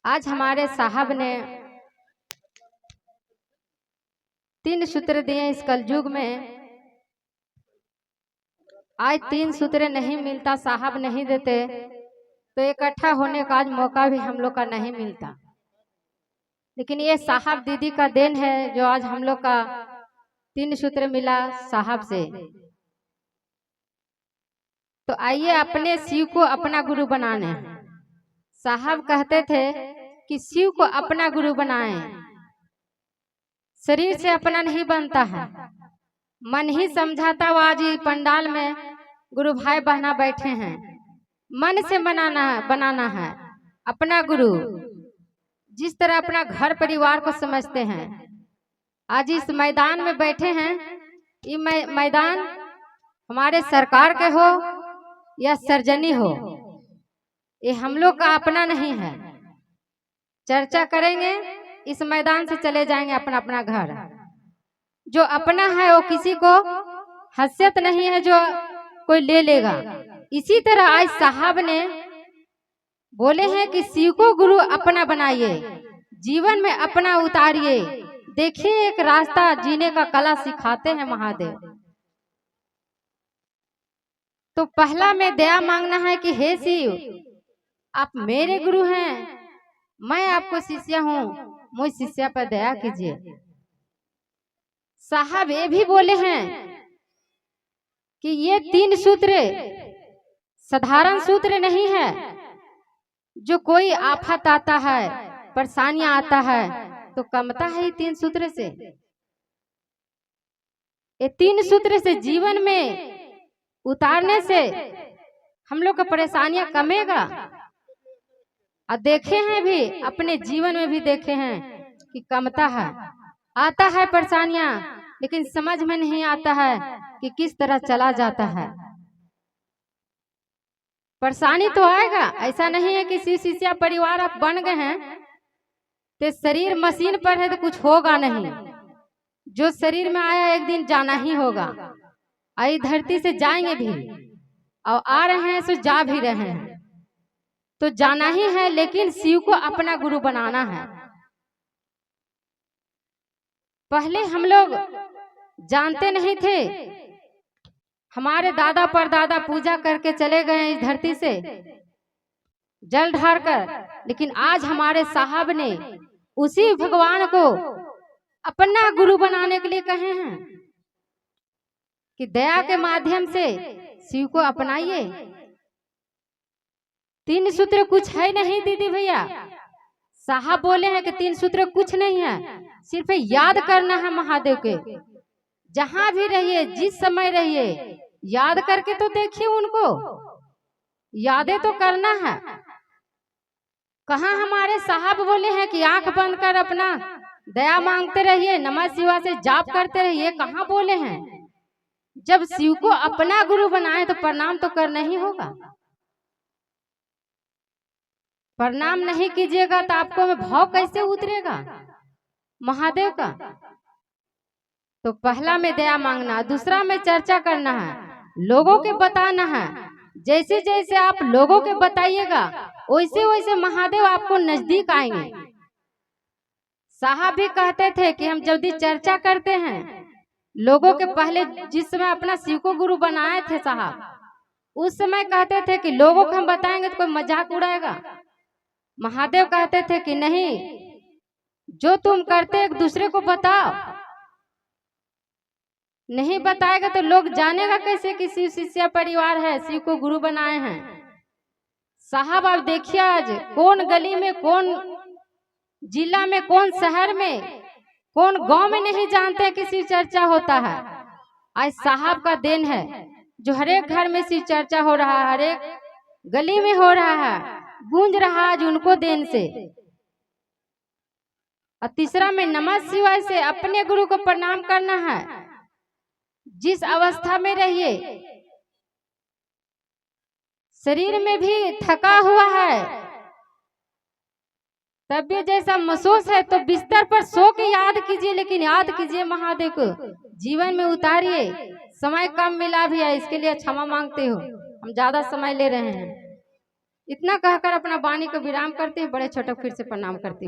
आज हमारे साहब ने 3 सूत्र दिए इस कलयुग में। आज 3 सूत्र नहीं मिलता, साहब नहीं देते तो इकट्ठा होने का आज मौका भी हम लोग का नहीं मिलता। लेकिन ये साहब दीदी का देन है जो आज हम लोग का 3 सूत्र मिला साहब से। तो आइए अपने शिव को अपना गुरु बनाने। साहब कहते थे कि शिव को अपना गुरु बनाएं। शरीर से अपना नहीं बनता है, मन ही समझाता। वो आज पंडाल में गुरु भाई बहना बैठे हैं, मन से बनाना है अपना गुरु। जिस तरह अपना घर परिवार को समझते हैं, आज इस मैदान में बैठे हैं। ये मैदान हमारे सरकार के हो या सर्जनी हो, ये हम लोग का अपना नहीं है। चर्चा करेंगे, इस मैदान से चले जाएंगे अपना अपना घर। जो अपना है वो किसी को हसीयत नहीं है जो कोई ले लेगा। इसी तरह आज साहब ने बोले हैं कि शिव को गुरु अपना बनाइए, जीवन में अपना उतारिए। देखिए एक रास्ता जीने का कला सिखाते हैं महादेव। तो पहला में दया मांगना है कि हे शिव, आप मेरे गुरु हैं, मैं आपको शिष्य हूँ, मुझ शिष्य पर दया कीजिए। साहब ये भी बोले हैं कि ये 3 सूत्र साधारण सूत्र नहीं है। जो कोई आफत आता है, परेशानियां आता है तो कमता है 3 सूत्र से। ये 3 सूत्र से जीवन में उतारने से हम लोग का परेशानियां कमेगा। और देखे हैं भी, अपने जीवन में भी देखे हैं कि कमता है, आता है परेशानियां, लेकिन समझ में नहीं आता है कि किस तरह चला जाता है। परेशानी तो आएगा, ऐसा नहीं है कि शिष्य परिवार आप बन गए हैं तो शरीर मशीन पर है तो कुछ होगा नहीं। जो शरीर में आया एक दिन जाना ही होगा। आई धरती से जाएंगे भी, और आ रहे हैं तो जा भी रहे हैं, तो जाना ही है। लेकिन शिव को अपना गुरु बनाना है। पहले हम लोग जानते नहीं थे, हमारे दादा परदादा पूजा करके चले गए इस धरती से जल ढार कर। लेकिन आज हमारे साहब ने उसी भगवान को अपना गुरु बनाने के लिए कहे हैं कि दया के माध्यम से शिव को अपनाइए। 3 सूत्र कुछ है नहीं दीदी भैया। साहब बोले हैं कि 3 सूत्र कुछ नहीं है, सिर्फ याद करना है महादेव के। जहां भी रहिए, जिस समय रहिए, याद करके तो देखिए उनको, यादें तो करना है। कहाँ हमारे साहब बोले हैं कि आंख बंद कर अपना दया मांगते रहिए, नमः शिवाय से जाप करते रहिए। कहाँ बोले हैं? जब शिव को अपना गुरु बनाए तो प्रणाम तो करना ही होगा। प्रणाम नहीं कीजिएगा तो आपको में भाव कैसे उतरेगा महादेव का। तो पहला में दया मांगना, दूसरा में चर्चा करना है, लोगों के बताना है। जैसे जैसे आप लोगों के बताइएगा वैसे वैसे महादेव आपको नजदीक आएंगे। साहब भी कहते थे कि हम जब भी चर्चा करते हैं लोगों के, पहले जिस समय अपना शिव को गुरु बनाए थे साहब, उस समय कहते थे कि लोगों को हम बताएंगे तो कोई मजाक उड़ाएगा। महादेव कहते थे कि नहीं, जो तुम करते एक दूसरे को बताओ। नहीं बताएगा तो लोग जानेगा कैसे कि शिव शिष्य परिवार है, शिव को गुरु बनाए हैं। साहब आप देखिए आज कौन गली में, कौन जिला में, कौन शहर में, कौन गांव में नहीं जानते कि शिव चर्चा होता है। आज साहब का देन है जो हर एक घर में शिव चर्चा हो रहा है, हर एक गली में हो रहा है, गूंज रहा आज उनको देन से। और तीसरा में नमः शिवाय से अपने गुरु को प्रणाम करना है। जिस अवस्था में रहिए, शरीर में भी थका हुआ है, तबीयत जैसा महसूस है तो बिस्तर पर सो के याद कीजिए, लेकिन याद कीजिए महादेव को, जीवन में उतारिए। समय कम मिला भी है, इसके लिए क्षमा मांगते हो, हम ज्यादा समय ले रहे हैं। इतना कहकर अपना वाणी को विराम करते हैं। बड़े छोटे फिर से प्रणाम करती हूँ।